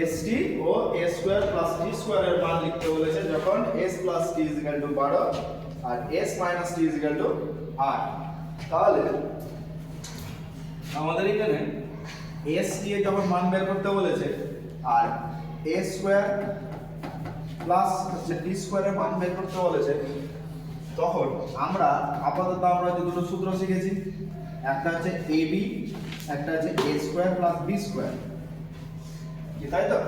S t ও এ square plus t স্কোয়ারের মান লিখতে বলেছে যখন s plus t is equal to 12 আর s minus t is equal to 8। তাহলে আমাদের এখানে এস টি এর যখন মান বের করতে বলেছে আর এ স্কোয়ার প্লাস টি স্কোয়ারের মান বের করতে বলেছে, তখন আমরা আপাতত আমরা যে দুটো সূত্র শিখেছি, একটা হচ্ছে এ বি, একটা হচ্ছে এ স্কোয়ার প্লাস বি স্কোয়ার, কি তাই তো?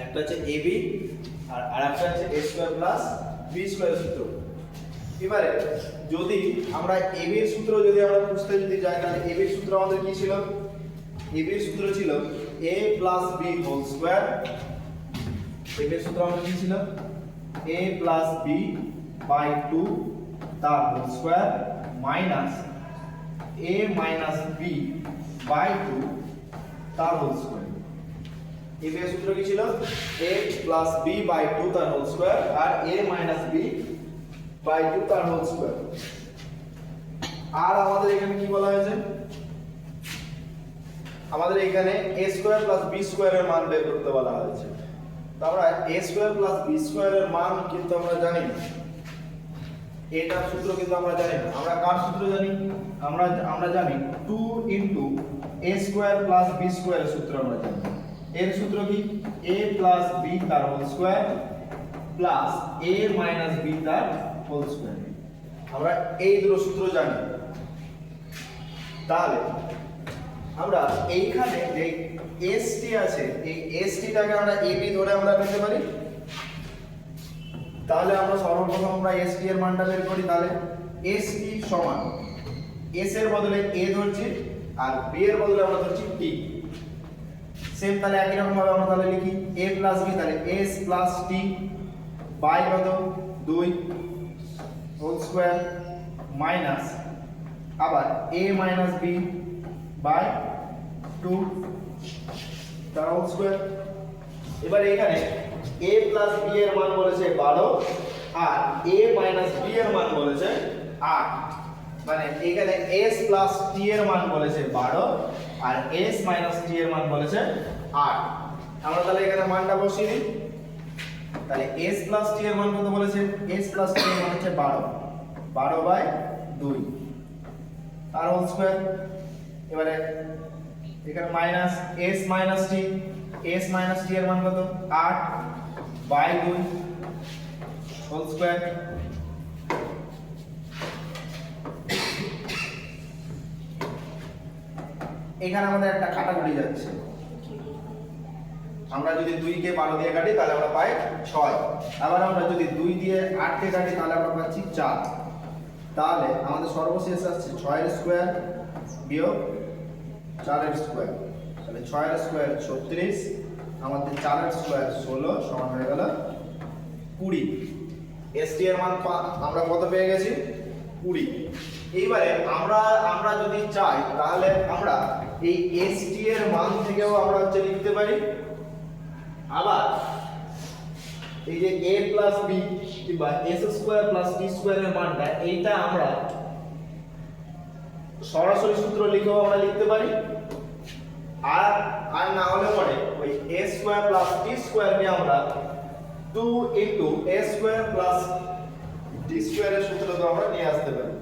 একটা হচ্ছে এ বি আর আরেকটা হচ্ছে এ স্কোয়ার প্লাস বি স্কোয়ার সূত্র। এবারে যদি আমরা এ বি এর সূত্র যদি আমরা বুঝতে যদি যাই, তাহলে এ বি এর সূত্র আমাদের কি ছিল? এ বি এর সূত্র ছিল a plus b whole square. A b এর সূত্র আমাদের কি ছিল? a প্লাস বি বাই 2 তার whole square minus a minus b by 2 তার হোল স্কোয়ার। এ বি এর সূত্র কি ছিল? a প্লাস বি বাই 2 তার হোল স্কোয়ার আর a মাইনাস বি বাই 2 তার হোল স্কোয়ার। আর আমাদের এখানে কি বলা হয়েছে? আমাদের এখানে a স্কয়ার প্লাস b স্কয়ারের মান বের করতে বলা হয়েছে। তো আমরা a স্কয়ার প্লাস b স্কয়ারের মান কিন্তু আমরা জানি না, এটার সূত্র কিন্তু আমরা জানি না। আমরা কার সূত্র জানি? আমরা জানি 2 into a square plus b স্কয়ারের সূত্র আমরা জানি। এর সূত্র কি? a প্লাস b তার whole square plus a minus b তার হোল স্কয়ার। আমরা এই দুটো সূত্র জানি। তাহলে আমরা এইখানে যে ST আছে, এই ST টাকে আমরা AB ধরে আমরা পেতে পারি। তাহলে আমরা সর্বপ্রথম আমরা ST এর মানটা বের করি। তাহলে ST সমান S এর বদলে A ধরছি আর B এর বদলে আমরা ধরছি T। সেম তাহলে একই রকম ভাবে আমরা তাহলে লিখি A প্লাস B, তাহলে S প্লাস T বাই কত? 2 হোল স্কয়ার মাইনাস আবার A মাইনাস B বাই 2 তার হোল স্কয়ার। এবার এখানে a প্লাস b এর মান বলেছে 12 আর a মাইনাস b এর মান বলেছে 8। মানে এখানে s প্লাস t এর মান বলেছে 12 আর s মাইনাস t এর মান বলেছে 8। আমরা তাহলে এখানে মানটা বসিয়ে দিই। তাহলে s প্লাস t এর মান কত বলেছে? s প্লাস t এর মান হচ্ছে 12 বাই 2 তার হোল স্কয়ার। এবারে এখানে minus s minus t, s minus t এর মান কত? 8 বাই 2 হোল স্কয়ার। এখানে আমাদের একটা কাটাকুটি যাচ্ছে। আমরা যদি 2 কে 12 দিয়ে কাটি তাহলে আমরা পাই 6। আবার আমরা যদি 2 দিয়ে 8 কে কাটি তাহলে আমরা পাচ্ছি 4। তাহলে আমাদের সর্বশেষ আসছে 6 এর স্কয়ার বিয়োগ 4 এর স্কয়ার। তাহলে 6 এর স্কয়ার 36, আমাদের 4 এর স্কয়ার 16 সমান হয়ে গেল 20। ST এর মান আমরা কত পেয়ে গেছি? 20। এইবারে আমরা যদি চাই তাহলে আমরা এই ST এর মান থেকেও আমরা হচ্ছে লিখতে পারি। আবার এই যে a প্লাস b কিংবা s স্কয়ার প্লাস t স্কয়ারের মানটা এইটা আমরা সরাসরি সূত্র লিখেও আমরা লিখতে পারি। আর না হলে পরে ওই a square plus t square কে আমরা 2 into a square plus t স্কয়ারের সূত্রটা আমরা নিয়ে আসতে পারি।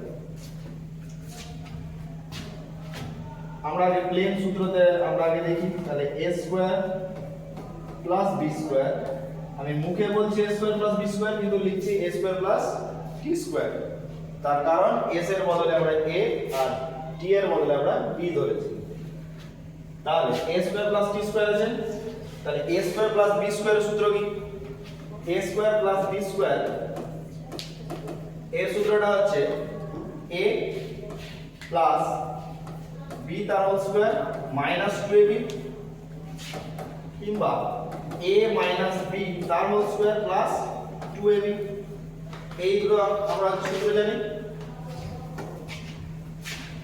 আমরা আগে প্লেন সূত্রতে আমরা আগে দেখি। তাহলে a square plus b square, আমি মুখে বলছি a square plus b square কিন্তু লিখছি a square plus t square. তার কারণ s এর বদলে আমরা a আর t এর বদলে আমরা b ধরেছি। তাহলে a square plus t square আছে। তাহলে a স্কয়ার প্লাস b স্কয়ারের সূত্র কি? a square plus b square এর সূত্রটা হচ্ছে a প্লাস b তার হোল স্কয়ার মাইনাস 2ab কিংবা a মাইনাস b তার হোল স্কয়ার প্লাস 2ab। এইগুলো আমরা সূত্র জানি।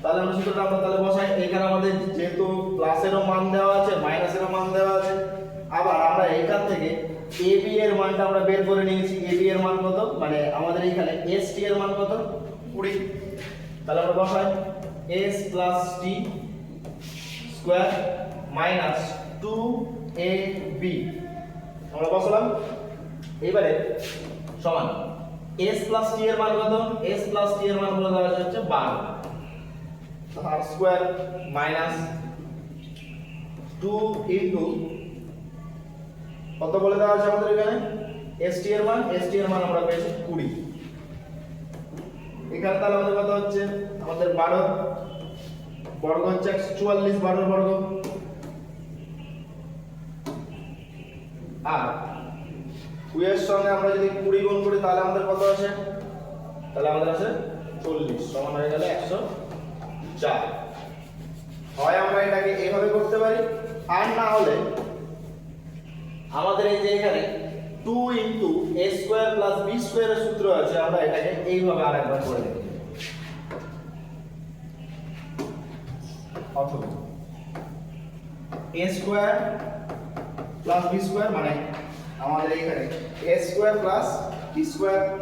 তাহলে আমরা সূত্রটা আমরা তাহলে বসাই। এখানে আমাদের যেহেতু প্লাসেরও মান দেওয়া আছে মাইনাসেরও মান দেওয়া আছে, আবার আমরা এখান থেকে ab এর মানটা আমরা বের করে নিয়েছি। ab এর মান কত? মানে আমাদের এখানে st এর মান কত? 20। তাহলে আমরা বসাই s plus t square minus 2ab আমরা বসালাম। এবারে সমান s প্লাস t এর মান কত? s প্লাস t এর মান বলে দেওয়া হচ্ছে 12 r স্কয়ার মাইনাস 2 ইনটু কত বলে দেওয়া আছে আমাদের এখানে st এর মান আমরা পেয়েছি 20। এখানে তাহলে আমাদের কত হচ্ছে? আমাদের 12 বর্গ হচ্ছে 144, 12 বর্গ, আর 2 এর সঙ্গে আমরা যদি 20 গুণ করি তাহলে আমাদের কত আসে? তাহলে আমাদের আসে 40 সমান হয়ে গেল 104। হয় আমরা এটাকে এইভাবে করতে পারি, আর না হলে আমাদের এই যে এখানে 2 into a square plus b স্কয়ারের সূত্র আছে, আমরা এটাকে এইভাবে আরেকবার করে দেখি। অথবা a square plus b square মানে আমাদের এখানে a square plus b square